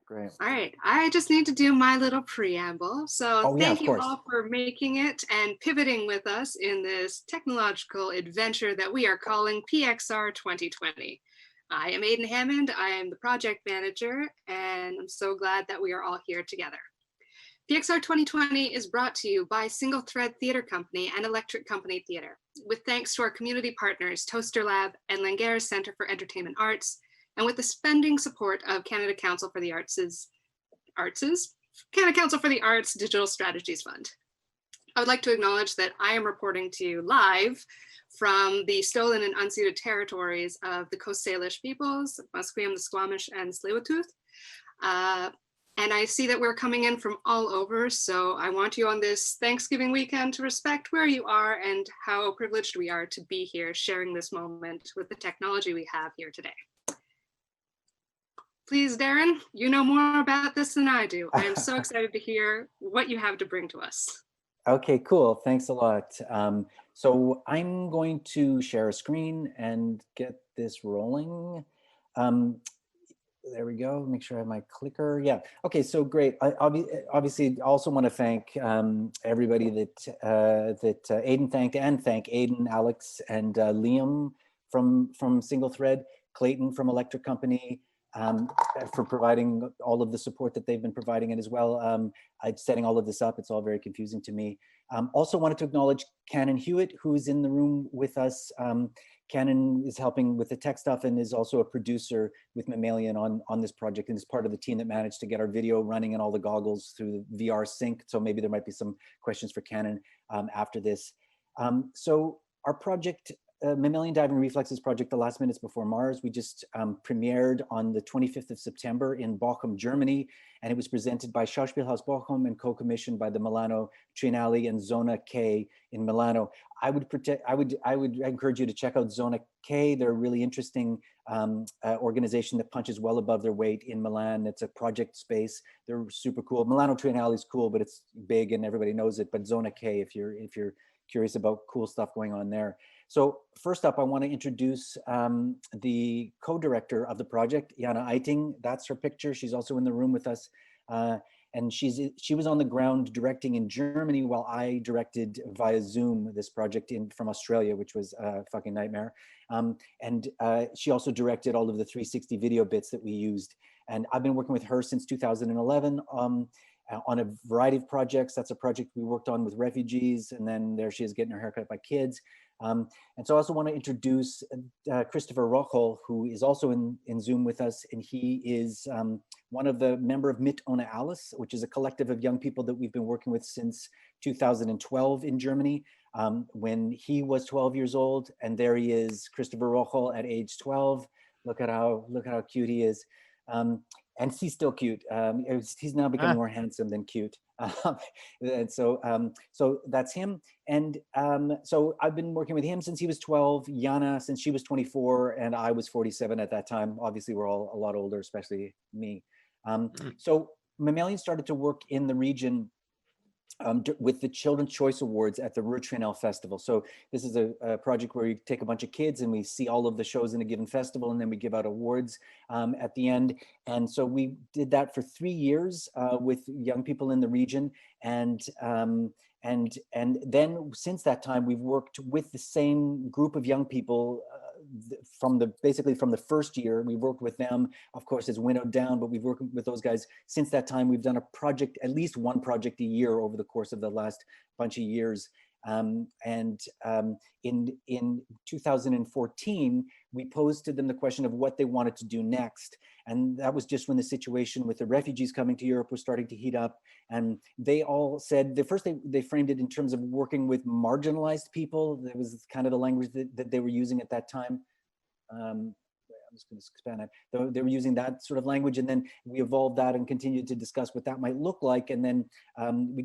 Great. All right, I just need to do my little preamble. So Oh yeah, thank of you course. all for making it and pivoting with us in this technological adventure that we are calling PXR 2020. I am Aidan Hammond, I am the project manager, and I'm so glad that we are all here together. PXR 2020 is brought to you by Single Thread Theatre Company and Electric Company Theatre, with thanks to our community partners, Toasterlab and Langara Centre for Entertainment Arts, and with the spending support of Canada Council for the Canada Council for the Arts Digital Strategies Fund. I would like to acknowledge that I am reporting to you live from the stolen and unceded territories of the Coast Salish peoples, Musqueam, the Squamish, and Tsleil-Waututh. And I see that we're coming in from all over, so I want you on this Thanksgiving weekend to respect where you are and how privileged we are to be here sharing this moment with the technology we have here today. Please, Darren, you know more about this than I do. I am so excited to hear what you have to bring to us. Okay, cool. Thanks a lot. So I'm going to share a screen and get this rolling. There we go. Make sure I have my clicker. Yeah. Okay. So great. I obviously also want to thank everybody that Aidan thanked, and thank Aidan, Alex, and Liam from Single Thread, Clayton from Electric Company, for providing all of the support that they've been providing, and as well, I'm setting all of this up. It's all very confusing to me. Also wanted to acknowledge Cannon Hewitt, who's in the room with us. Cannon is helping with the tech stuff and is also a producer with Mammalian on this project, and is part of the team that managed to get our video running and all the goggles through the VR sync. So maybe there might be some questions for Cannon after this. So our project, Mammalian Diving Reflexes project, The Last Minutes Before Mars, we just premiered on the 25th of September in Bochum, Germany, and it was presented by Schauspielhaus Bochum and co-commissioned by the Milano Triennale and Zona K in Milano. I would encourage you to check out Zona K. They're a really interesting organization that punches well above their weight in Milan. It's a project space. They're super cool. Milano Triennale is cool, but it's big and everybody knows it. But Zona K, if you're curious about cool stuff going on there. So first up, I want to introduce the co-director of the project, Jana Eiting. That's her picture. She's also in the room with us. And she was on the ground directing in Germany while I directed via Zoom this project from Australia, which was a fucking nightmare. And she also directed all of the 360 video bits that we used. And I've been working with her since 2011 on a variety of projects. That's a project we worked on with refugees, and then there she is getting her haircut by kids. And so I also want to introduce Christopher Rochel, who is also in Zoom with us, and he is one of the member of Mit Ohne Alles, which is a collective of young people that we've been working with since 2012 in Germany, when he was 12 years old. And there he is, Christopher Rochel at age 12. Look at how cute he is. And he's still cute. He's now becoming more handsome than cute. And so that's him. And so I've been working with him since he was 12, Jana since she was 24, and I was 47 at that time. Obviously, we're all a lot older, especially me. So Mammalian started to work in the region with the Children's Choice Awards at the Rue Festival. So this is a project where we take a bunch of kids and we see all of the shows in a given festival, and then we give out awards at the end. And so we did that for 3 years with young people in the region. And then since that time, we've worked with the same group of young people basically from the first year. We worked with them. Of course, it's winnowed down, but we've worked with those guys since that time. We've done a project, at least one project a year over the course of the last bunch of years. In 2014, we posed to them the question of what they wanted to do next. And that was just when the situation with the refugees coming to Europe was starting to heat up. And they all said, they framed it in terms of working with marginalized people. That was kind of the language that they were using at that time. I'm just going to expand that. They were using that sort of language, and then we evolved that and continued to discuss what that might look like. And then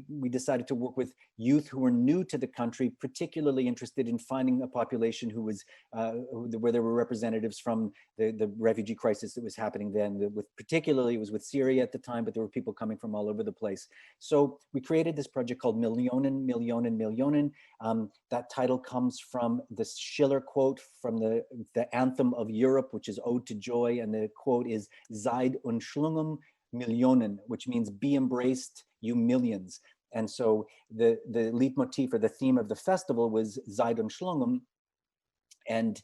we decided to work with youth who were new to the country, particularly interested in finding a population who was where there were representatives from the refugee crisis that was happening then. Particularly, it was with Syria at the time, but there were people coming from all over the place. So we created this project called Millionen, Millionen, Millionen. That title comes from the Schiller quote from the anthem of Europe, which is Ode to Joy, and the quote is Seid umschlungen Millionen, which means be embraced, you millions. And so the leitmotif or the theme of the festival was Seid umschlungen, and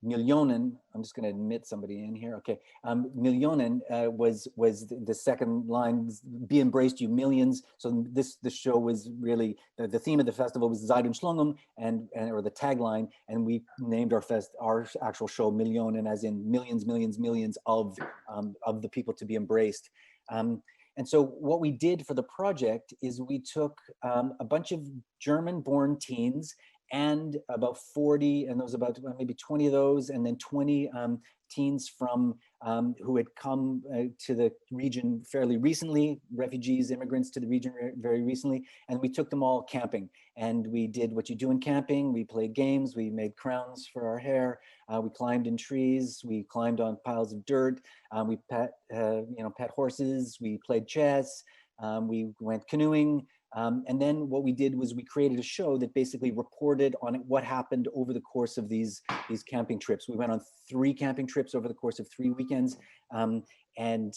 Millionen, I'm just going to admit somebody in here. Okay, Millionen was the second line, be embraced, you millions. So this show was really the theme of the festival was Seid umschlungen, and or the tagline, and we named our actual show Millionen, as in millions, millions, millions of the people to be embraced. And so what we did for the project is we took a bunch of German-born teens and about 40, and there was about maybe 20 of those, and then 20 teens from who had come to the region fairly recently, refugees, immigrants to the region very recently, and we took them all camping. And we did what you do in camping. We played games, we made crowns for our hair, we climbed in trees, we climbed on piles of dirt, we pet horses, we played chess, we went canoeing. And then what we did was we created a show that basically reported on what happened over the course of these camping trips. We went on 3 camping trips over the course of 3 weekends. And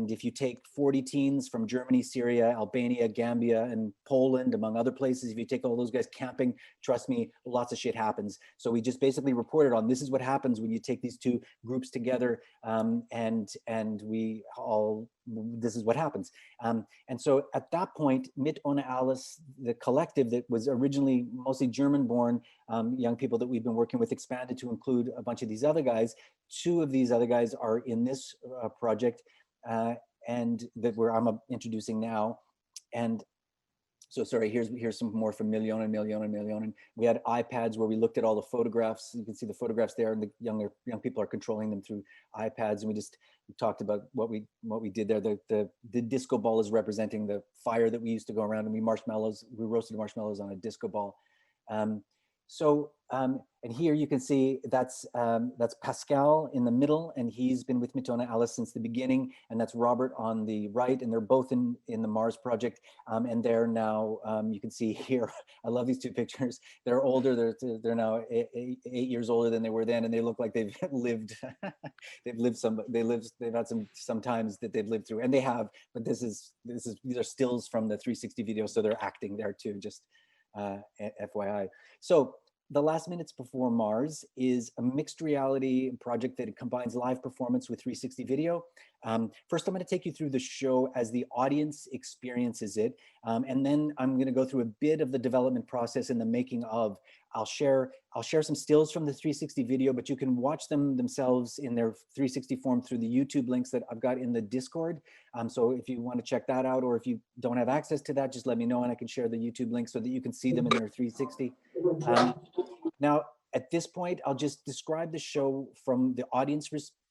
if you take 40 teens from Germany, Syria, Albania, Gambia, and Poland, among other places, if you take all those guys camping, trust me, lots of shit happens. So we just basically reported on this is what happens when you take these 2 groups together, and we all, this is what happens. And so at that point, Mit ohne alles, the collective that was originally mostly German-born young people that we've been working with, expanded to include a bunch of these other guys. 2 of these other guys are in this project, and that I'm introducing now. And so sorry, here's some more from Millionen. We had iPads where we looked at all the photographs. You can see the photographs there, and the young people are controlling them through iPads. And we talked about what we did there. The disco ball is representing the fire that we used to go around, and we roasted marshmallows on a disco ball. And here you can see that's Pascal in the middle, and he's been with Mit ohne alles since the beginning, and that's Robert on the right, and they're both in the Mars project, and they're now, you can see here, I love these 2 pictures. They're older, they're now 8 years older than they were then, and they look like they've lived, they've had some times that they've lived through, and they have, but these are stills from the 360 video, so they're acting there too, just FYI. So The Last Minutes Before Mars is a mixed reality project that combines live performance with 360 video. First, I'm going to take you through the show as the audience experiences it, and then I'm going to go through a bit of the development process and the making of. I'll share some stills from the 360 video, but you can watch them themselves in their 360 form through the YouTube links that I've got in the Discord. So if you want to check that out, or if you don't have access to that, just let me know and I can share the YouTube link so that you can see them in their 360. Now, at this point, I'll just describe the show from the audience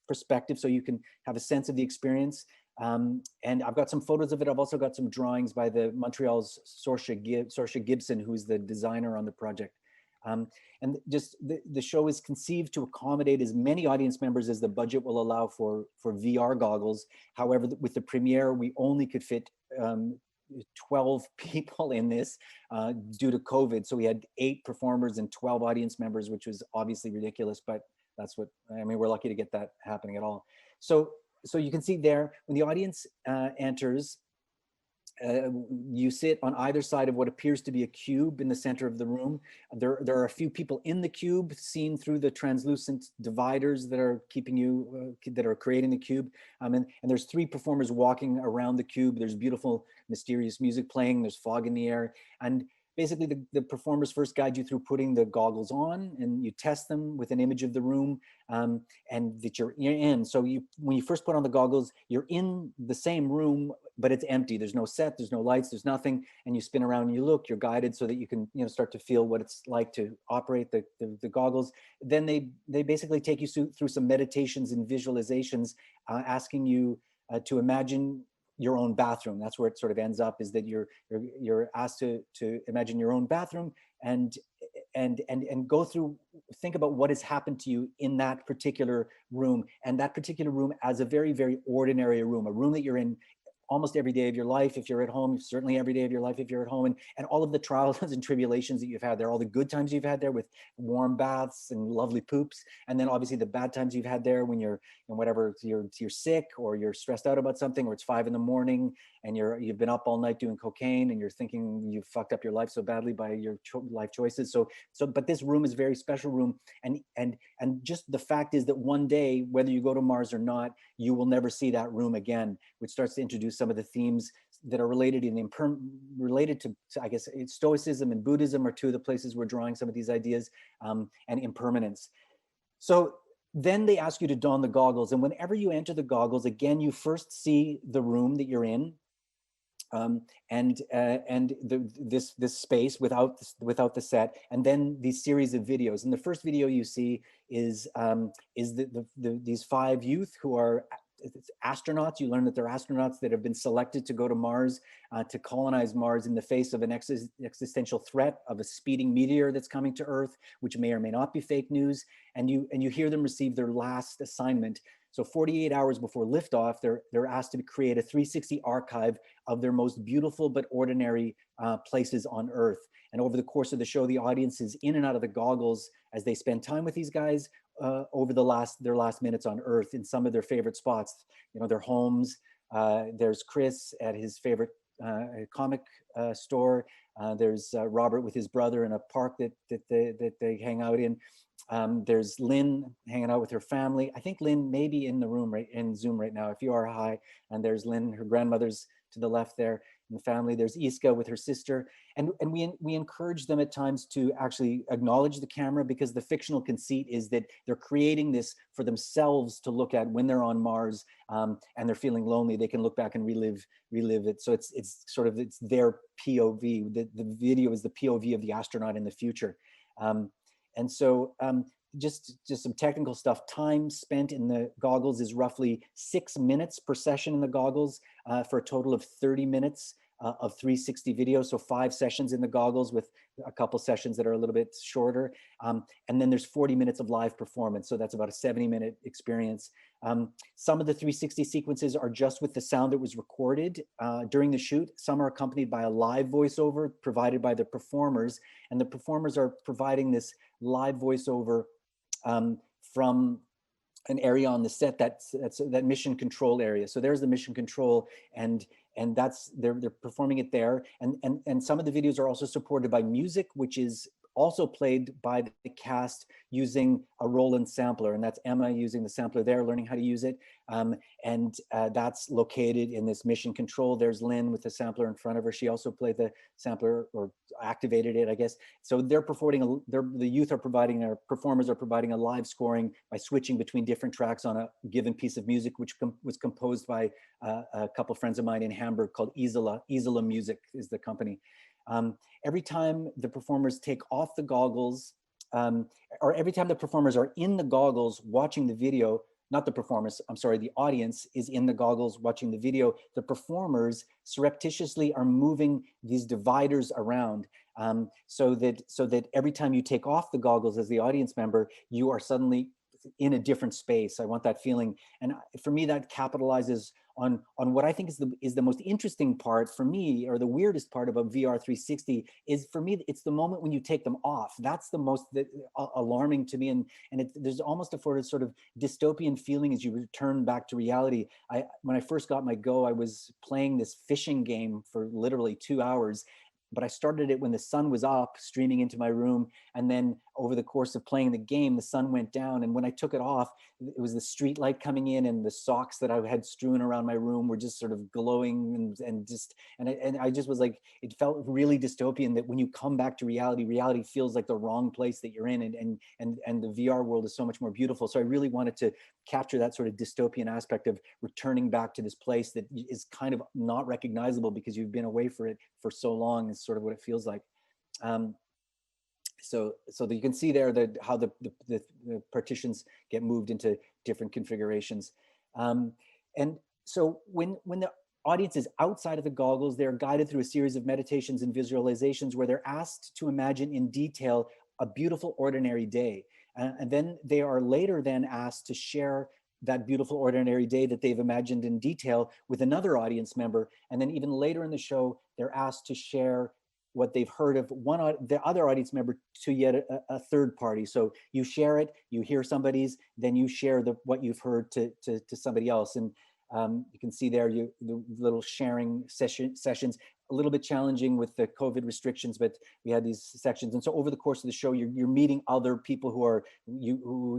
perspective so you can have a sense of the experience. And I've got some photos of it. I've also got some drawings by the Montreal's Sorsha Gibson, who's the designer on the project. And just the show is conceived to accommodate as many audience members as the budget will allow for VR goggles. However, with the premiere, we only could fit 12 people in this due to COVID. So we had 8 performers and 12 audience members, which was obviously ridiculous, but that's what, I mean, we're lucky to get that happening at all. So you can see there, when the audience enters, you sit on either side of what appears to be a cube in the center of the room. There are a few people in the cube seen through the translucent dividers that are keeping you, that are creating the cube. And there's 3 performers walking around the cube. There's beautiful, mysterious music playing. There's fog in the air. And basically the performers first guide you through putting the goggles on, and you test them with an image of the room, and that you're in. So when you first put on the goggles, you're in the same room, but it's empty. There's no set, there's no lights, there's nothing. And you spin around and you look, you're guided so that you can, start to feel what it's like to operate the goggles. Then they basically take you through some meditations and visualizations, asking you to imagine your own bathroom. That's where it sort of ends up, is that you're asked to imagine your own bathroom and go through, think about what has happened to you in that particular room, and that particular room as a very, very ordinary room, a room that you're in almost every day of your life if you're at home, certainly every day of your life if you're at home, and all of the trials and tribulations that you've had there, all the good times you've had there with warm baths and lovely poops, and then obviously the bad times you've had there when you're, whatever, you're sick or you're stressed out about something, or it's 5 a.m. and you've been up all night doing cocaine and you're thinking you fucked up your life so badly by your life choices. But this room is a very special room, and just the fact is that one day, whether you go to Mars or not, you will never see that room again, which starts to introduce some of the themes that are related to I guess Stoicism and Buddhism are two of the places we're drawing some of these ideas, and impermanence. So then they ask you to don the goggles, and whenever you enter the goggles, again, you first see the room that you're in, and this space without the set, and then these series of videos. And the first video you see is these 5 youth who are astronauts. You learn that they're astronauts that have been selected to go to Mars, to colonize Mars in the face of an existential threat of a speeding meteor that's coming to Earth, which may or may not be fake news. And you hear them receive their last assignment. So 48 hours before liftoff, they're asked to create a 360 archive of their most beautiful but ordinary places on Earth. And over the course of the show, the audience is in and out of the goggles as they spend time with these guys over their last minutes on Earth in some of their favorite spots. Their homes. There's Chris at his favorite comic store. There's Robert with his brother in a park that they hang out in. There's Lynn hanging out with her family. I think Lynn may be in the room in Zoom right now. If you are, hi. And there's Lynn, her grandmother's to the left there in the family. There's Iska with her sister. And we encourage them at times to actually acknowledge the camera, because the fictional conceit is that they're creating this for themselves to look at when they're on Mars, and they're feeling lonely. They can look back and relive it. So it's their POV. The video is the POV of the astronaut in the future. And so just some technical stuff. Time spent in the goggles is roughly 6 minutes per session in the goggles, for a total of 30 minutes of 360 video. So 5 sessions in the goggles with a couple sessions that are a little bit shorter. And then there's 40 minutes of live performance. So that's about a 70-minute experience. Some of the 360 sequences are just with the sound that was recorded during the shoot. Some are accompanied by a live voiceover provided by the performers. And the performers are providing this live voiceover from an area on the set that's that mission control area. So there's the mission control, and that's they're performing it there. And some of the videos are also supported by music, which is also played by the cast using a Roland sampler, and that's Emma using the sampler there, learning how to use it. And that's located in this mission control. There's Lynn with the sampler in front of her. She also played the sampler, or activated it, I guess. So they're performing, the youth are providing, our performers are providing a live scoring by switching between different tracks on a given piece of music, which was composed by a couple friends of mine in Hamburg called Isola. Isola Music is the company. Every time the performers take off the goggles, or every time the performers are in the goggles watching the video, not the performers, I'm sorry, the audience is in the goggles watching the video, the performers surreptitiously are moving these dividers around, so that every time you take off the goggles as the audience member, you are suddenly in a different space. I want that feeling. And for me, that capitalizes on what I think is the most interesting part for me, or the weirdest part about VR 360 is, for me, it's the moment when you take them off. That's the most alarming to me. And there's almost a sort of dystopian feeling as you return back to reality. When I first got my Go, I was playing this fishing game for literally 2 hours. But I started it when the sun was up, streaming into my room. And then over the course of playing the game, the sun went down. And when I took it off, it was the street light coming in, and the socks that I had strewn around my room were just sort of glowing, and I just was like, it felt really dystopian that when you come back to reality feels like the wrong place that you're in, and the VR world is so much more beautiful. So I really wanted to capture that sort of dystopian aspect of returning back to this place that is kind of not recognizable because you've been away for it for so long, is sort of what it feels like. So that you can see there that how the partitions get moved into different configurations. And so when the audience is outside of the goggles, they're guided through a series of meditations and visualizations where they're asked to imagine in detail a beautiful ordinary day. And then they are later then asked to share that beautiful ordinary day that they've imagined in detail with another audience member. And then even later in the show, they're asked to share what they've heard of the other audience member to yet a third party. So you share it, you hear somebody's, then you share what you've heard to somebody else. And you can see there the little sharing sessions, a little bit challenging with the COVID restrictions, but we had these sections. And so over the course of the show, you're meeting other people who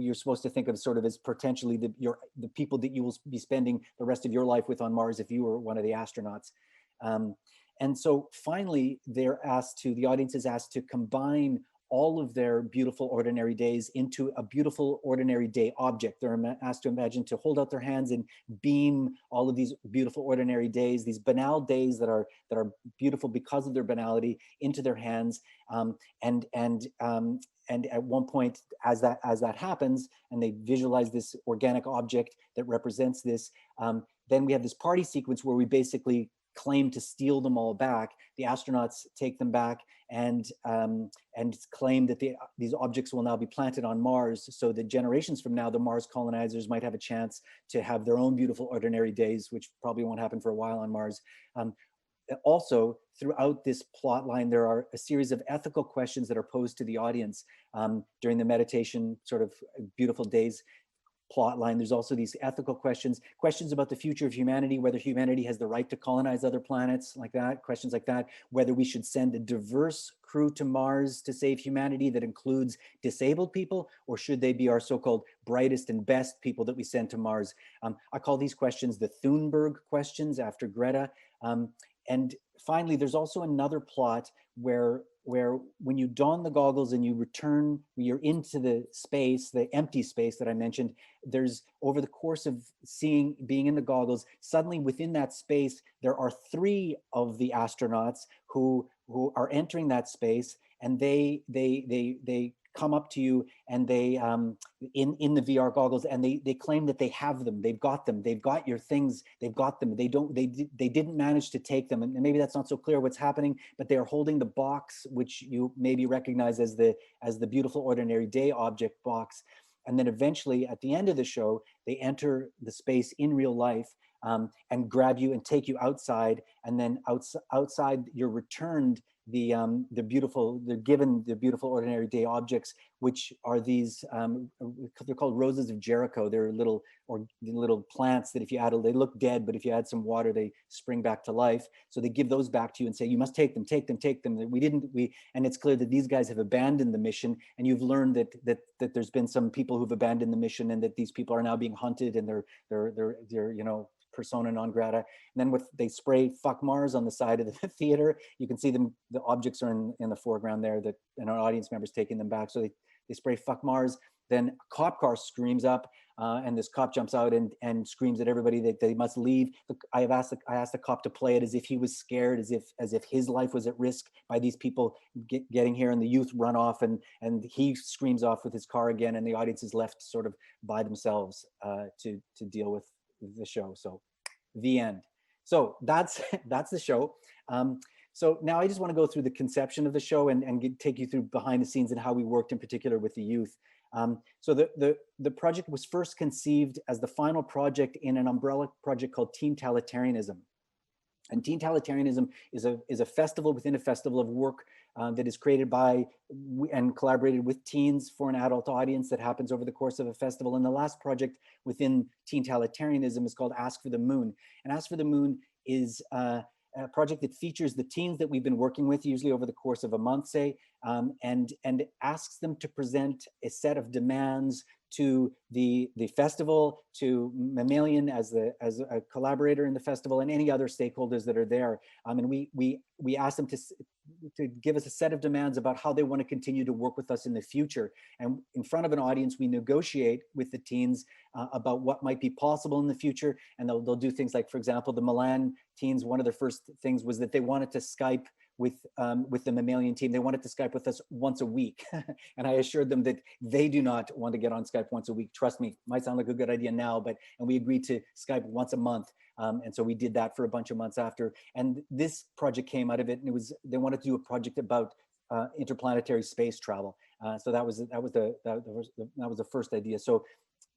you're supposed to think of sort of as potentially the people that you will be spending the rest of your life with on Mars if you were one of the astronauts. And so finally, the audience is asked to combine all of their beautiful ordinary days into a beautiful ordinary day object. They're asked to imagine, to hold out their hands and beam all of these beautiful ordinary days, these banal days that are beautiful because of their banality, into their hands. And at one point, as that happens, and they visualize this organic object that represents this, then we have this party sequence where we basically claim to steal them all back. The astronauts take them back and claim that these objects will now be planted on Mars, so that generations from now, the Mars colonizers might have a chance to have their own beautiful ordinary days, which probably won't happen for a while on Mars. Also, throughout this plot line, there are a series of ethical questions that are posed to the audience during the meditation sort of beautiful days plot line. There's also these ethical questions about the future of humanity, whether humanity has the right to colonize other planets like that, questions like that, whether we should send a diverse crew to Mars to save humanity that includes disabled people, or should they be our so-called brightest and best people that we send to Mars? I call these questions the Thunberg questions, after Greta. And finally, there's also another plot where when you don the goggles and you're into the space, the empty space that I mentioned, there's, over the course of being in the goggles, suddenly within that space, there are 3 of the astronauts who are entering that space, and they come up to you, and they in the VR goggles, and they claim that they have them, they've got your things, they've got them, they didn't manage to take them, and maybe that's not so clear what's happening, but they are holding the box, which you maybe recognize as the beautiful ordinary day object box. And then eventually at the end of the show, they enter the space in real life, and grab you and take you outside, and then outside you're returned they're given the beautiful ordinary day objects, which are these, they're called roses of Jericho. They're little plants that if you they look dead, but if you add some water, they spring back to life. So they give those back to you and say, you must take them. And it's clear that these guys have abandoned the mission, and you've learned that there's been some people who've abandoned the mission, and that these people are now being hunted, and they're persona non grata. And then they spray "fuck Mars" on the side of the theater. You can see them, the objects are in the foreground there, and our audience members taking them back. So they spray "fuck Mars." Then a cop car screams up, and this cop jumps out and screams at everybody that they must leave. I asked the cop to play it as if he was scared, as if his life was at risk by these people getting here, and the youth run off, and he screams off with his car again, and the audience is left sort of by themselves to deal with the show. So the end. So that's the show. So now I just want to go through the conception of the show and take you through behind the scenes and how we worked in particular with the youth. So the project was first conceived as the final project in an umbrella project called Teen Totalitarianism. And Teen Totalitarianism is a festival within a festival of work that is created by and collaborated with teens for an adult audience that happens over the course of a festival. And the last project within Teen Totalitarianism is called Ask for the Moon. And Ask for the Moon is a project that features the teens that we've been working with, usually over the course of a month, say, and asks them to present a set of demands to the festival, to Mammalian as a collaborator in the festival, and any other stakeholders that are there. And we asked them to give us a set of demands about how they want to continue to work with us in the future. And in front of an audience, we negotiate with the teens about what might be possible in the future. And they'll do things like, for example, the Milan teens, one of their first things was that they wanted to Skype with the Mammalian team. They wanted to Skype with us once a week. And I assured them that they do not want to get on Skype once a week. Trust me, might sound like a good idea now, and we agreed to Skype once a month. And so we did that for a bunch of months after. And this project came out of it, and they wanted to do a project about interplanetary space travel. So that was the first idea. So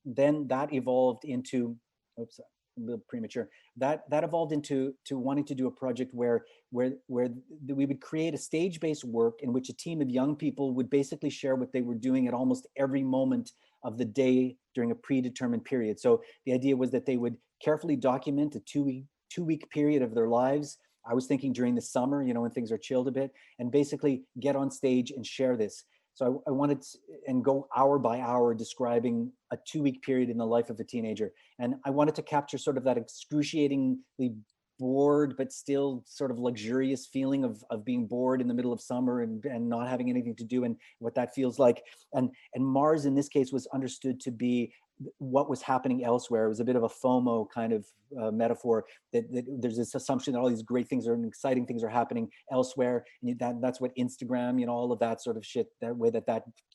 then that evolved into, oops, a little premature. That evolved into wanting to do a project where we would create a stage-based work in which a team of young people would basically share what they were doing at almost every moment of the day during a predetermined period. So the idea was that they would carefully document a two-week period of their lives. I was thinking during the summer, you know, when things are chilled a bit, and basically get on stage and share this. So I wanted to, and go hour by hour describing a 2-week period in the life of a teenager. And I wanted to capture sort of that excruciatingly bored, but still sort of luxurious feeling of being bored in the middle of summer and not having anything to do, and what that feels like. And Mars in this case was understood to be what was happening elsewhere. It was a bit of a FOMO kind of metaphor, that there's this assumption that all these great things and exciting things are happening elsewhere, and that's what Instagram, you know, all of that sort of shit, that way that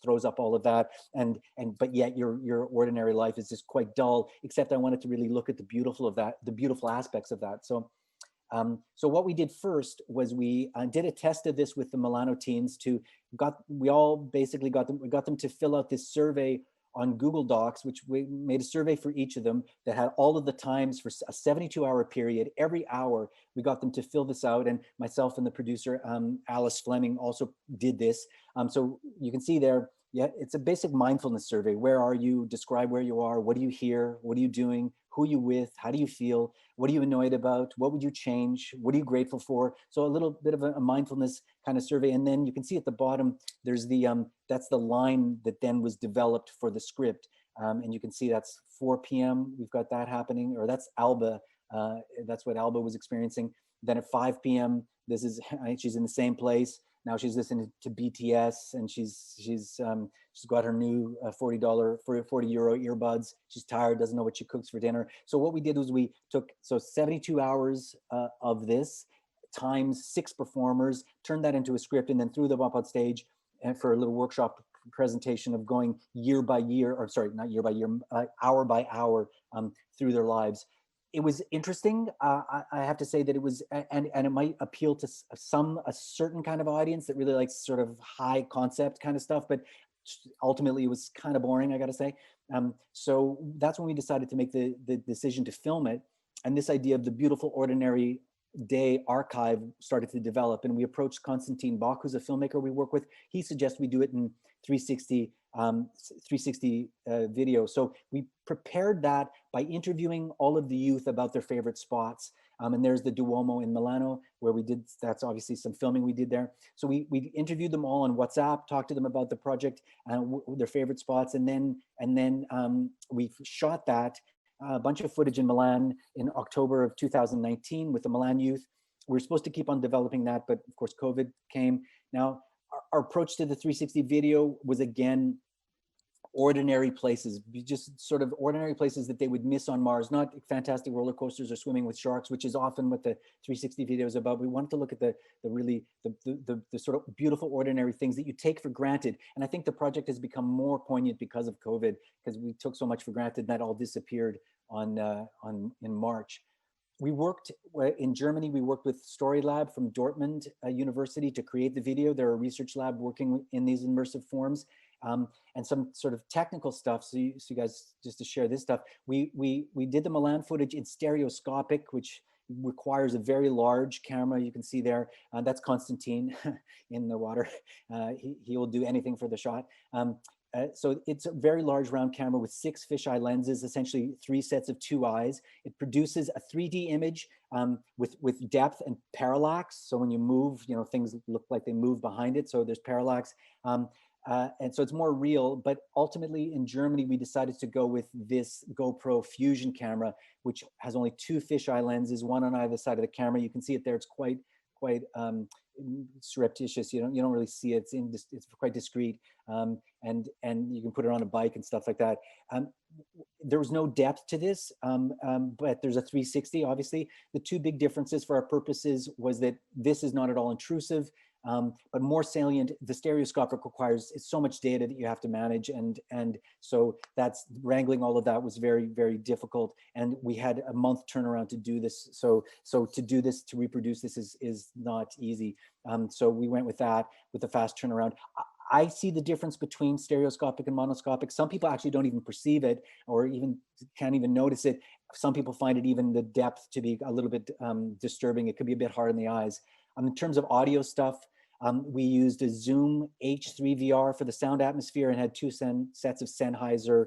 throws up all of that, and but yet your ordinary life is just quite dull. Except I wanted to really look at the beautiful of that, the beautiful aspects of that. So what we did first was we did a test of this with the Milano teens. We got them to fill out this survey on Google Docs, which we made a survey for each of them that had all of the times for a 72-hour period. Every hour, we got them to fill this out, and myself and the producer, Alice Fleming, also did this. So you can see there, yeah, it's a basic mindfulness survey. Where are you? Describe where you are. What do you hear? What are you doing? Who are you with? How do you feel? What are you annoyed about? What would you change? What are you grateful for? So a little bit of a mindfulness kind of survey. And then you can see at the bottom, there's that's the line that then was developed for the script. And you can see that's 4 p.m. We've got that happening, or that's Alba. That's what Alba was experiencing. Then at 5 p.m., she's in the same place. Now she's listening to BTS, and she's got her new $40 €40 earbuds. She's tired, doesn't know what she cooks for dinner. So what we did was we took 72 hours of this times 6 performers, turned that into a script, and then threw them up on stage and for a little workshop presentation of going year by year, or sorry, not year by year, hour by hour through their lives. It was interesting. I have to say that it was, and it might appeal to a certain kind of audience that really likes sort of high concept kind of stuff, but ultimately it was kind of boring, I gotta say. So that's when we decided to make the decision to film it. And this idea of the beautiful ordinary day archive started to develop, and we approached Konstantin Bach, who's a filmmaker we work with. He suggests we do it in 360 video. So we prepared that by interviewing all of the youth about their favorite spots. And there's the Duomo in Milano, where that's obviously some filming we did there. So we interviewed them all on WhatsApp, talked to them about the project, their favorite spots, and then we shot that a bunch of footage in Milan in October of 2019 with the Milan youth. We were supposed to keep on developing that, but of course COVID came. Now, our approach to the 360 video was, again, ordinary places, just sort of ordinary places that they would miss on Mars, not fantastic roller coasters or swimming with sharks, which is often what the 360 video is about. We wanted to look at the sort of beautiful ordinary things that you take for granted. And I think the project has become more poignant because of COVID, because we took so much for granted, and that all disappeared in March. We worked in Germany. We worked with Storylab from Dortmund University to create the video. They're a research lab working in these immersive forms. And some sort of technical stuff. So you guys, just to share this stuff, we did the Milan footage in stereoscopic, which requires a very large camera. You can see there, that's Konstantin in the water. He will do anything for the shot. So it's a very large round camera with 6 fisheye lenses, essentially 3 sets of 2 eyes. It produces a 3D image with depth and parallax. So when you move, you know, things look like they move behind it. So there's parallax. And so it's more real, but ultimately in Germany, we decided to go with this GoPro Fusion camera, which has only 2 fisheye lenses, one on either side of the camera. You can see it there. It's quite surreptitious. You don't really see it. It's quite discreet, and you can put it on a bike and stuff like that. There was no depth to this, but there's a 360. Obviously, the 2 big differences for our purposes was that this is not at all intrusive. But more salient, the stereoscopic requires so much data that you have to manage, and so that's wrangling all of that was very, very difficult, and we had a month turnaround to do this. So to do this, to reproduce this is not easy. So we went with that, with the fast turnaround. I see the difference between stereoscopic and monoscopic. Some people actually don't even perceive it or even can't even notice it. Some people find it even the depth to be a little bit disturbing. It could be a bit hard on the eyes. In terms of audio stuff, we used a Zoom H3 VR for the sound atmosphere and had two sets of Sennheiser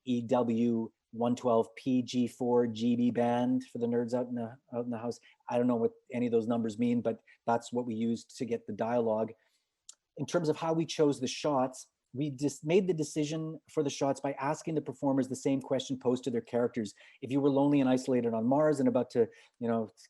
EW 112P G4 GB band for the nerds out in the house. I don't know what any of those numbers mean, but that's what we used to get the dialogue. In terms of how we chose the shots, we just made the decision for the shots by asking the performers the same question posed to their characters. If you were lonely and isolated on Mars and about to,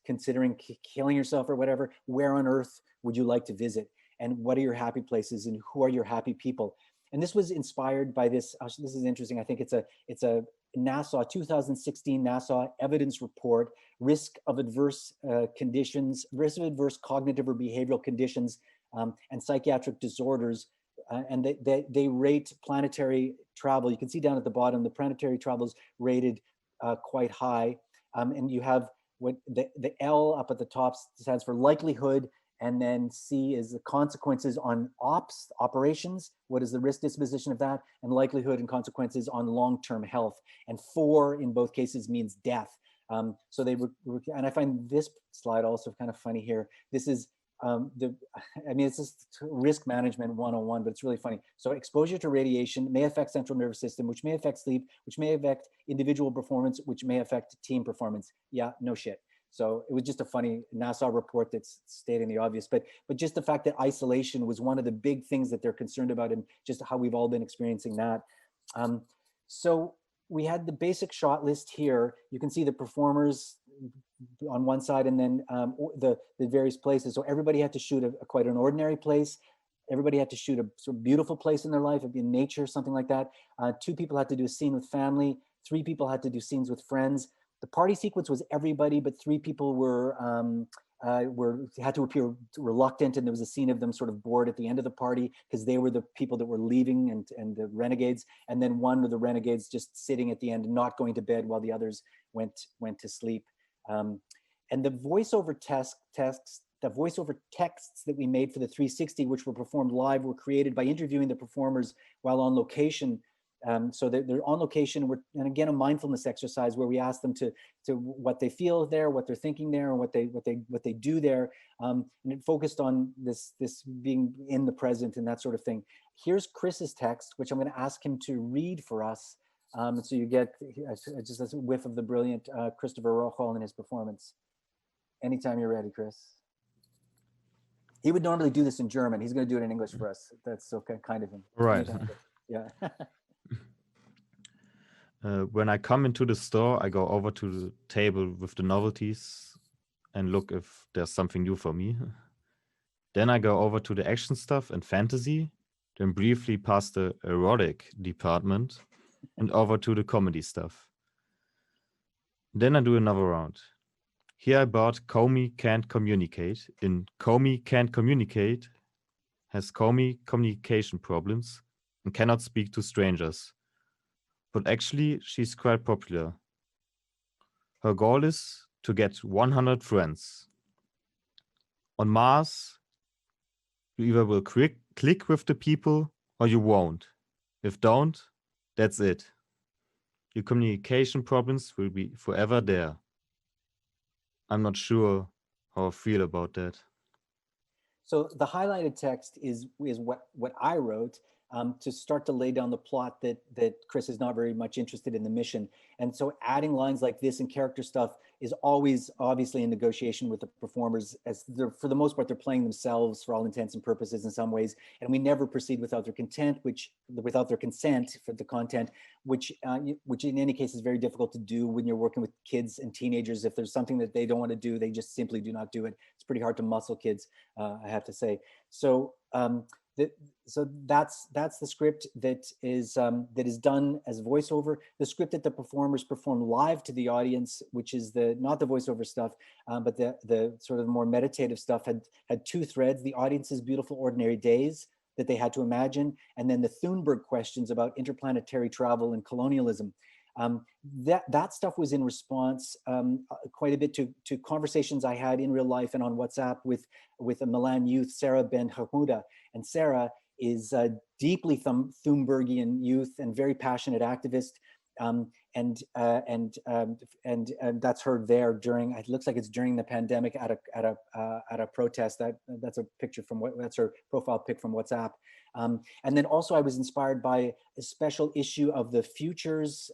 considering killing yourself or whatever, where on Earth would you like to visit? And what are your happy places and who are your happy people? And this was inspired by this, this is interesting. I think it's a NASA 2016 NASA evidence report, risk of adverse conditions, risk of adverse cognitive or behavioral conditions and psychiatric disorders. And they rate planetary travel. You can see down at the bottom, the planetary travel is rated quite high. And you have what the L up at the top stands for likelihood, and then C is the consequences on operations. What is the risk disposition of that? And likelihood and consequences on long-term health. And 4 in both cases means death. So they and I find this slide also kind of funny here. This is it's just risk management 101, but it's really funny. So exposure to radiation may affect central nervous system, which may affect sleep, which may affect individual performance, which may affect team performance. Yeah, no shit. So it was just a funny NASA report that's stating the obvious, but just the fact that isolation was one of the big things that they're concerned about, and just how we've all been experiencing that. So we had the basic shot list here. You can see the performers on one side, and then the various places. So everybody had to shoot quite an ordinary place. Everybody had to shoot a sort of beautiful place in their life, in nature, something like that. 2 people had to do a scene with family. 3 people had to do scenes with friends. The party sequence was everybody, but 3 people had to appear reluctant, and there was a scene of them sort of bored at the end of the party because they were the people that were leaving and the renegades, and then one of the renegades just sitting at the end, not going to bed while the others went to sleep. And the voiceover texts that we made for the 360, which were performed live, were created by interviewing the performers while on location. So they're on location, and again, a mindfulness exercise where we ask them to what they feel there, what they're thinking there, and what they do there, and it focused on this being in the present and that sort of thing. Here's Chris's text, which I'm going to ask him to read for us, so you get just a whiff of the brilliant Christopher Rochol in his performance. Anytime you're ready, Chris. He would normally do this in German. He's going to do it in English for us. That's so kind of him. Right. Yeah. When I come into the store, I go over to the table with the novelties and look if there's something new for me. Then I go over to the action stuff and fantasy, then briefly past the erotic department and over to the comedy stuff. Then I do another round. Here I bought Comey Can't Communicate. In Comey Can't Communicate has Comey communication problems and cannot speak to strangers. But actually, she's quite popular. Her goal is to get 100 friends. On Mars, you either will click with the people or you won't. If don't, that's it. Your communication problems will be forever there. I'm not sure how I feel about that. So the highlighted text is what I wrote to start to lay down the plot that Chris is not very much interested in the mission. And so adding lines like this and character stuff is always obviously in negotiation with the performers, as for the most part, they're playing themselves for all intents and purposes in some ways. And we never proceed without their consent, for the content, which in any case is very difficult to do when you're working with kids and teenagers. If there's something that they don't want to do, they just simply do not do it. It's pretty hard to muscle kids, I have to say. So so that's the script that is done as voiceover. The script that the performers perform live to the audience, which is not the voiceover stuff, but the sort of more meditative stuff, had 2 threads: the audience's beautiful ordinary days that they had to imagine, and then the Thunberg questions about interplanetary travel and colonialism. That stuff was in response quite a bit to conversations I had in real life and on WhatsApp with a Milan youth, Sarah Ben Hamouda. And Sarah is a deeply Thunbergian youth and very passionate activist. And that's her there during, it looks like it's during the pandemic at a protest. That's a picture from that's her profile pic from WhatsApp. And then also I was inspired by a special issue of the Futures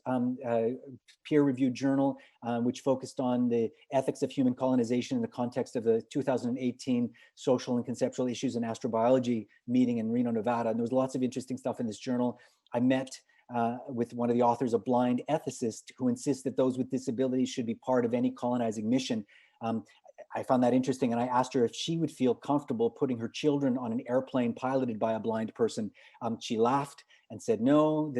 peer-reviewed journal, which focused on the ethics of human colonization in the context of the 2018 social and conceptual issues in astrobiology meeting in Reno, Nevada. And there was lots of interesting stuff in this journal. I met with one of the authors, a blind ethicist who insists that those with disabilities should be part of any colonizing mission. I found that interesting, and I asked her if she would feel comfortable putting her children on an airplane piloted by a blind person. She laughed and said no,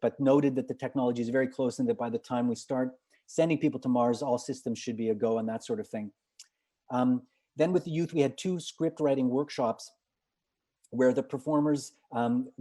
but noted that the technology is very close and that by the time we start sending people to Mars, all systems should be a go and that sort of thing. Then with the youth, we had 2 script writing workshops where the performers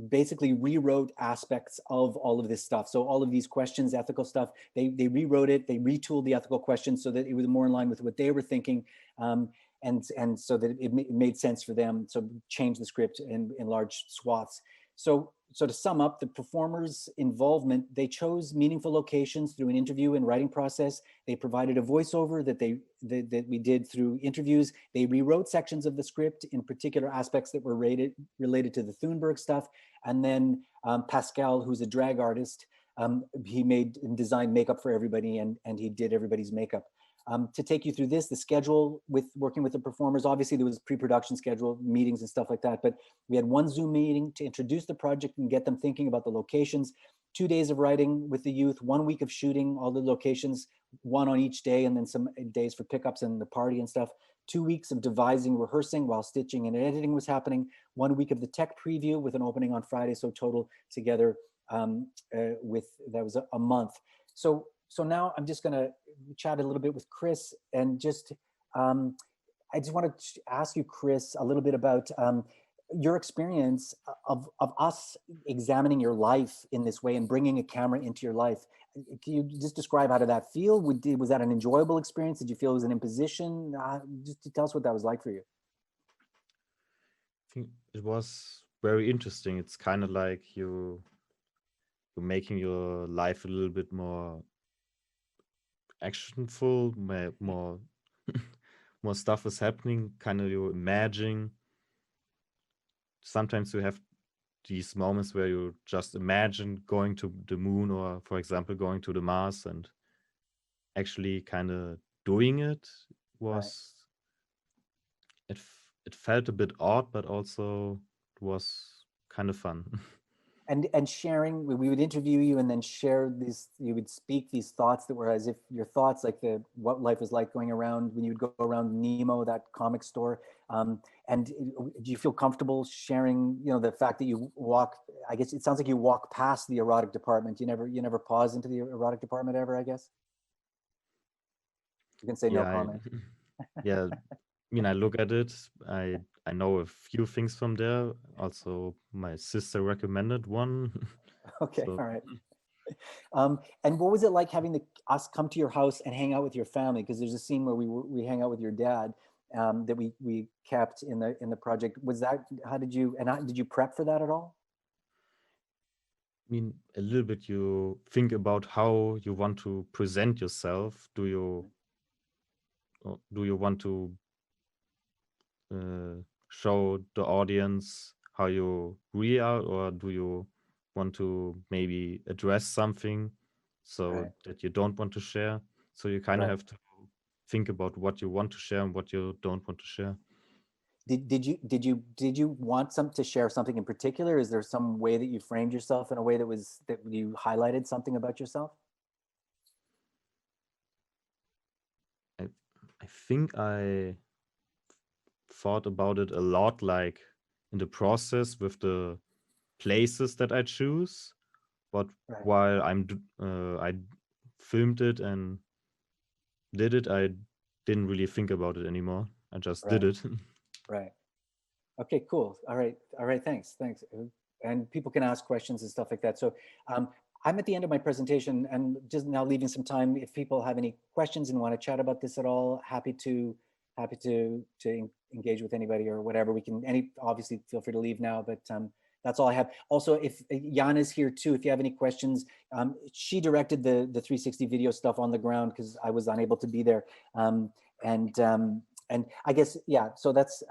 basically rewrote aspects of all of this stuff. So all of these questions, ethical stuff, they rewrote it, they retooled the ethical questions so that it was more in line with what they were thinking, and so that it made sense for them. So change the script in large swaths. So to sum up, the performers' involvement, they chose meaningful locations through an interview and writing process. They provided a voiceover that we did through interviews. They rewrote sections of the script in particular aspects that were related to the Thunberg stuff. And then Pascal, who's a drag artist, he made and designed makeup for everybody, and he did everybody's makeup. To take you through this, the schedule with working with the performers, obviously there was pre-production schedule, meetings and stuff like that, but we had 1 Zoom meeting to introduce the project and get them thinking about the locations, 2 days of writing with the youth, 1 week of shooting all the locations, 1 on each day, and then some days for pickups and the party and stuff, 2 weeks of devising, rehearsing while stitching and editing was happening, 1 week of the tech preview with an opening on Friday, so total together that was a month. So now I'm just going to chat a little bit with Chris, and just I just want to ask you, Chris, a little bit about your experience of us examining your life in this way and bringing a camera into your life. Can you just describe how did that feel? Was that an enjoyable experience? Did you feel it was an imposition? Just tell us what that was like for you. I think it was very interesting. It's kind of like you're making your life a little bit more actionful, more more stuff is happening, kind of you imagine. Sometimes you have these moments where you just imagine going to the moon, or for example going to the Mars, and actually kind of doing it was right. It felt a bit odd, but also it was kind of fun. And sharing, we would interview you and then share these, you would speak these thoughts that were as if your thoughts, like what life was like going around when you would go around Nemo, that comic store. And do you feel comfortable sharing, the fact that you walk, I guess it sounds like you walk past the erotic department. You never pause into the erotic department ever, I guess? You can say no comment. Yeah, I look at it. I know a few things from there. Also, my sister recommended one. Okay, all right. And what was it like having us come to your house and hang out with your family? Because there's a scene where we hang out with your dad that we kept in the project. Was that, did you prep for that at all? I mean, a little bit. You think about how you want to present yourself. Do you want to show the audience how you really are, or do you want to maybe address something so that you don't want to share? So you kind of have to think about what you want to share and what you don't want to share. Did you want to share something in particular? Is there some way that you framed yourself in a way that you highlighted something about yourself? I think I thought about it a lot, like in the process with the places that I choose, but while I filmed it and did it, I didn't really think about it anymore. I just did it. Right. Okay, cool. All right. Thanks. And people can ask questions and stuff like that. So I'm at the end of my presentation and just now leaving some time. If people have any questions and want to chat about this at all, happy to engage with anybody or whatever. We can obviously feel free to leave now, but that's all I have. Also, if Jana's here too, if you have any questions, she directed the 360 video stuff on the ground because I was unable to be there. And I guess, yeah, so that's,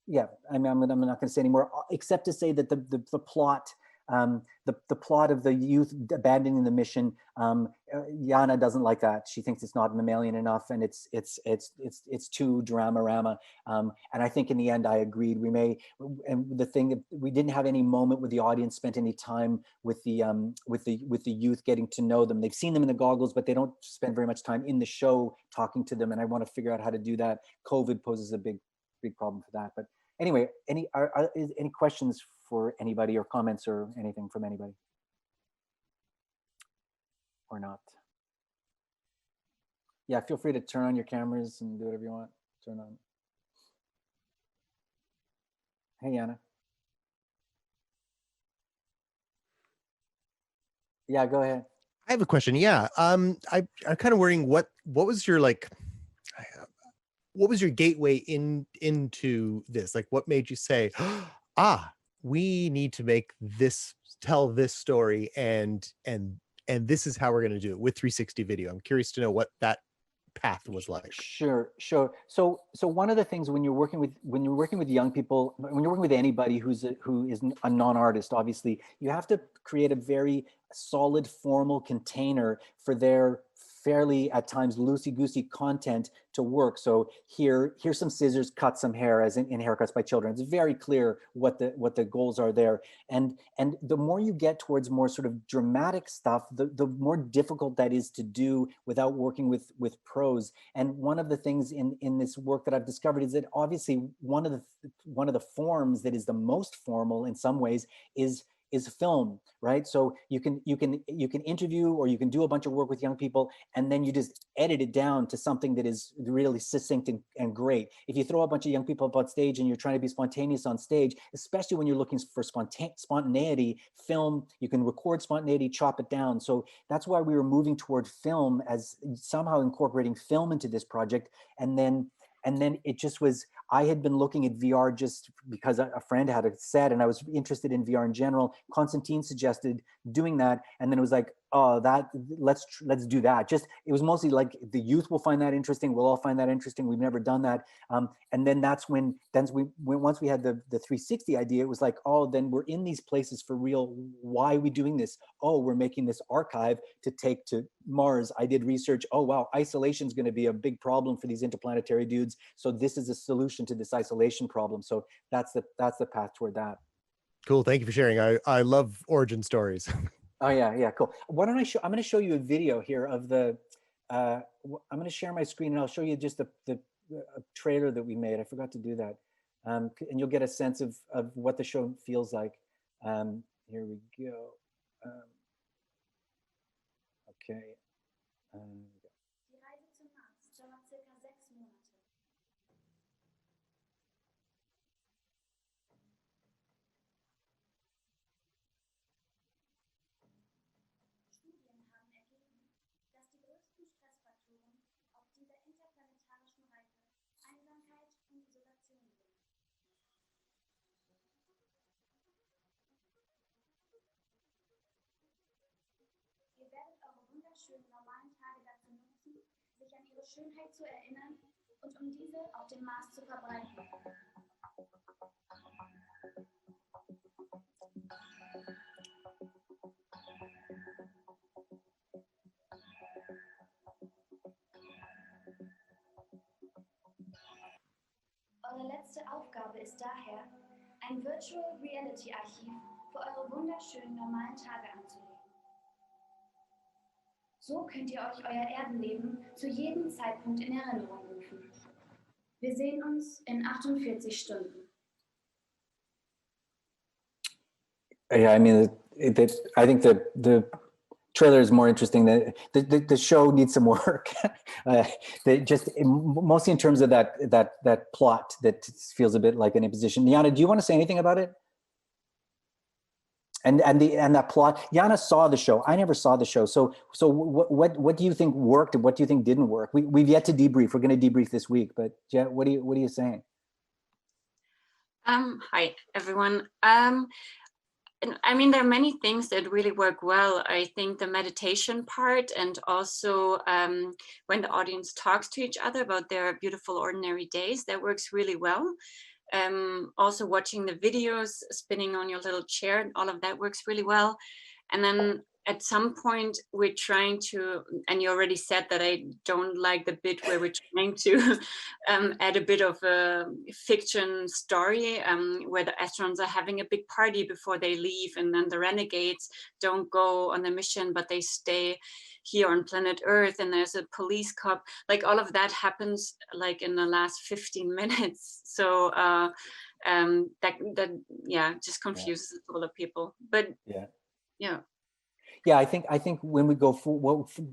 yeah, I'm not going to say anymore, except to say that the plot, the plot of the youth abandoning the mission, Jana doesn't like that. She thinks it's not mammalian enough, and it's too drama-rama. And I think in the end, I agreed. And the thing that we didn't have any moment where the audience spent any time with the youth, getting to know them. They've seen them in the goggles, but they don't spend very much time in the show talking to them. And I want to figure out how to do that. COVID poses a big problem for that. But anyway, any questions for anybody, or comments or anything from anybody? Or not? Yeah, feel free to turn on your cameras and do whatever you want. Turn on. Hey, Anna. Yeah, go ahead. I have a question. Yeah, I'm kind of wondering what was your what was your gateway into this? Like, what made you say, ah, we need to make this, tell this story, and this is how we're going to do it with 360 video. I'm curious to know what that path was like. Sure. So one of the things when you're working with young people, when you're working with anybody who is a non-artist, obviously, you have to create a very solid formal container for their fairly at times loosey-goosey content to work. So here's some scissors, cut some hair, as in haircuts by children. It's very clear what the goals are there. And the more you get towards more sort of dramatic stuff, the more difficult that is to do without working with pros. And one of the things in this work that I've discovered is that obviously one of the forms that is the most formal in some ways is film, right? So you can interview, or you can do a bunch of work with young people, and then you just edit it down to something that is really succinct and great. If you throw a bunch of young people up on stage and you're trying to be spontaneous on stage, especially when you're looking for spontaneity, film, you can record spontaneity, chop it down. So that's why we were moving toward film, as somehow incorporating film into this project. And then it just was, I had been looking at VR just because a friend had a set, and I was interested in VR in general. Constantine suggested doing that, and then it was like, oh, let's do that. Just, it was mostly like the youth will find that interesting. We'll all find that interesting. We've never done that. And then once we had the 360 idea, it was like, oh, then we're in these places for real. Why are we doing this? Oh, we're making this archive to take to Mars. I did research. Oh, wow, isolation is going to be a big problem for these interplanetary dudes. So this is a solution to this isolation problem. So that's the path toward that. Cool. Thank you for sharing. I love origin stories. Oh yeah, cool. Why don't I'm going to show you a video here of the. I'm going to share my screen, and I'll show you just the trailer that we made. I forgot to do that, and you'll get a sense of what the show feels like. Here we go. Okay. Ihr werdet eure wunderschönen normalen Tage dazu nutzen, sich an ihre Schönheit zu erinnern und diese auf dem Mars zu verbreiten. Eure letzte Aufgabe ist daher, ein Virtual Reality Archiv für eure wunderschönen normalen Tage anzulegen. So könnt ihr euch euer Erdenleben zu jedem Zeitpunkt in Erinnerung rufen. Wir sehen uns in 48 Stunden. Yeah, I mean, I think the trailer is more interesting. The show needs some work. Mostly in terms of that plot that feels a bit like an imposition. Jana, do you want to say anything about it? And that plot. Jana saw the show. I never saw the show. So what do you think worked and what do you think didn't work? We've yet to debrief. We're going to debrief this week. But Jet, what are you saying? Hi, everyone. And I mean, there are many things that really work well. I think the meditation part, and also when the audience talks to each other about their beautiful ordinary days, that works really well. Also watching the videos, spinning on your little chair, and all of that works really well. And then at some point we're trying to, and you already said that I don't like the bit where we're trying to add a bit of a fiction story where the astronauts are having a big party before they leave, and then the renegades don't go on the mission, but they stay here on planet Earth, and there's a police cop. Like all of that happens like in the last 15 minutes. So that yeah, just confuses a lot of people. But yeah. Yeah, I think when we go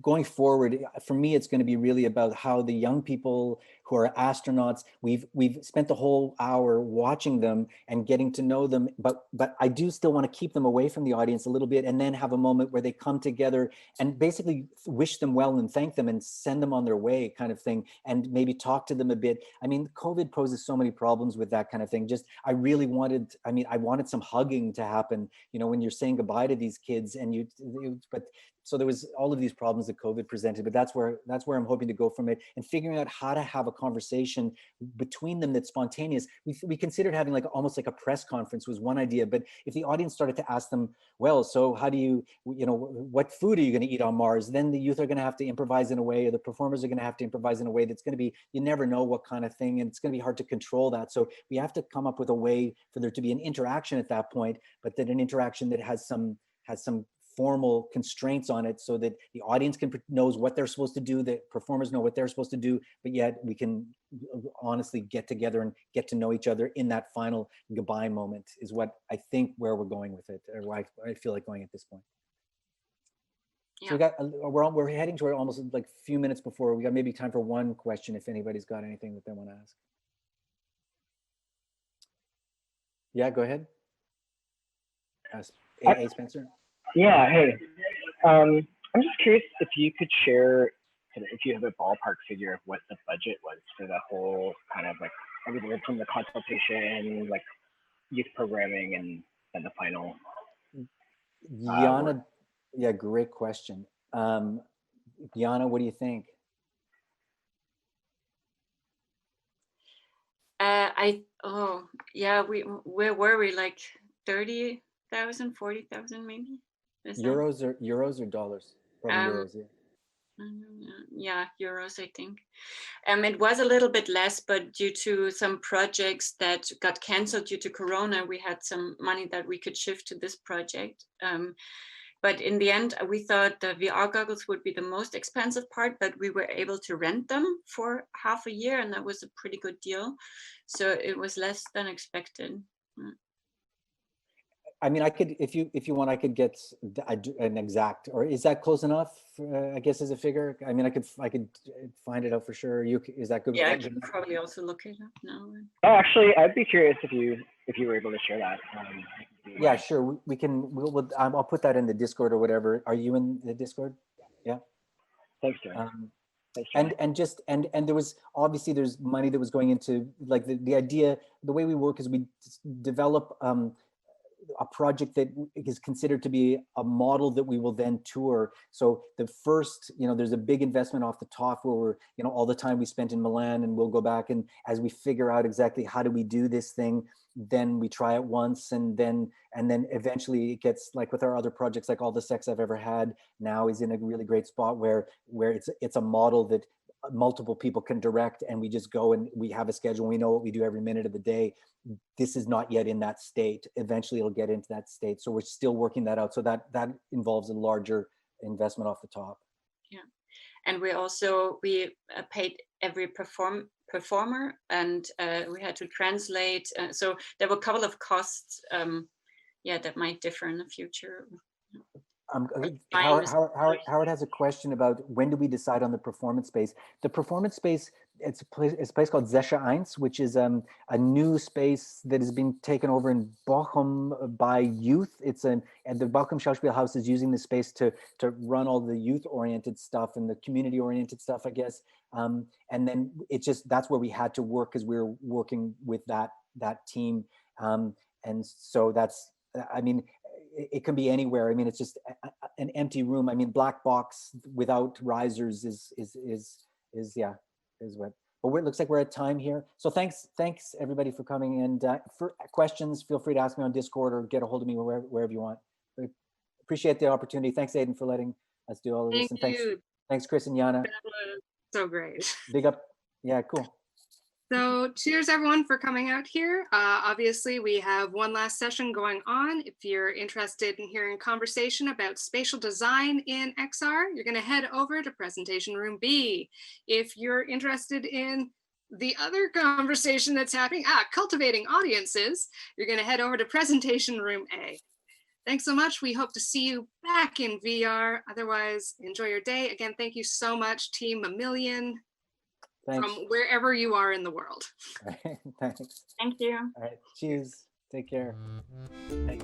going forward, for me, it's going to be really about how the young people who are astronauts, we've spent the whole hour watching them and getting to know them, but I do still want to keep them away from the audience a little bit, and then have a moment where they come together and basically wish them well and thank them and send them on their way, kind of thing, and maybe talk to them a bit. I mean, COVID poses so many problems with that kind of thing. Just I wanted some hugging to happen, you know, when you're saying goodbye to these kids, and but so there was all of these problems that COVID presented, but that's where I'm hoping to go from it, and figuring out how to have a conversation between them that's spontaneous. We considered having like almost like a press conference was one idea, but if the audience started to ask them, well, so how do you know, what food are you going to eat on Mars? Then the youth are going to have to improvise in a way, or the performers are going to have to improvise in a way that's going to be, you never know what kind of thing, and it's going to be hard to control that. So we have to come up with a way for there to be an interaction at that point, but that an interaction that has some formal constraints on it, so that the audience knows what they're supposed to do, the performers know what they're supposed to do, but yet we can honestly get together and get to know each other in that final goodbye moment, is what I think where we're going with it, or why I feel like going at this point. Yeah. So we're heading toward almost like a few minutes before we got maybe time for one question, if anybody's got anything that they want to ask. Yeah, go ahead. A. Spencer. Yeah, hey. I'm just curious if you could share, if you have a ballpark figure of what the budget was for the whole kind of like everything from the consultation, like youth programming, and then the final. Yana, yeah, great question. Yana, what do you think? Where were we? Like 30,000, 40,000 maybe? Euros or dollars? Probably euros, yeah. Yeah, euros, I think. It was a little bit less, but due to some projects that got canceled due to Corona, we had some money that we could shift to this project. But in the end, we thought the VR goggles would be the most expensive part, but we were able to rent them for half a year, and that was a pretty good deal. So it was less than expected. I mean, I could, if you want, I could get an exact, or is that close enough? I guess as a figure. I mean, I could find it out for sure. Is that good? Yeah, I could probably also look it up now. Oh, actually, I'd be curious if you were able to share that. Yeah, sure. We can. I'll put that in the Discord or whatever. Are you in the Discord? Yeah. Thanks, Darren. And there was obviously there's money that was going into like the idea. The way we work is we develop a project that is considered to be a model that we will then tour. So the first, there's a big investment off the top where we're, all the time we spent in Milan, and we'll go back, and as we figure out exactly how do we do this thing, then we try it once, and then eventually it gets, like with our other projects, like All the Sex I've Ever Had now is in a really great spot where it's a model that multiple people can direct, and we just go and we have a schedule. We know what we do every minute of the day. This is not yet in that state. Eventually it'll get into that state. So we're still working that out. So that involves a larger investment off the top. Yeah. And we paid every performer, and we had to translate. So there were a couple of costs, that might differ in the future. Howard has a question about when do we decide on the performance space. The performance space, it's a place called Zesche 1, which is a new space that has been taken over in Bochum by youth. And the Bochum Schauspielhaus is using the space to run all the youth-oriented stuff and the community-oriented stuff, I guess. And then that's where we had to work, because we were working with that team. And so that's, I mean, it can be anywhere. I mean, it's just an empty room. I mean, black box without risers is what. But it looks like we're at time here. So thanks everybody for coming. And for questions, feel free to ask me on Discord or get a hold of me wherever you want. I appreciate the opportunity. Thanks, Aidan, for letting us do all of this. And thanks, Chris and Yana. That was so great. Big up. Yeah, cool. So cheers everyone for coming out here. Obviously we have one last session going on. If you're interested in hearing conversation about spatial design in XR, you're gonna head over to presentation room B. If you're interested in the other conversation that's happening, cultivating audiences, you're gonna head over to presentation room A. Thanks so much. We hope to see you back in VR. Otherwise, enjoy your day. Again, thank you so much, Team Million. Thanks. From wherever you are in the world. Thanks. Thank you. All right. Cheers. Take care. Bye.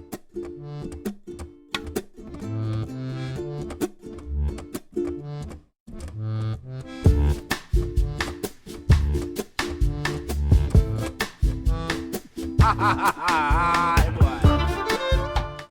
Ha ha ha ha!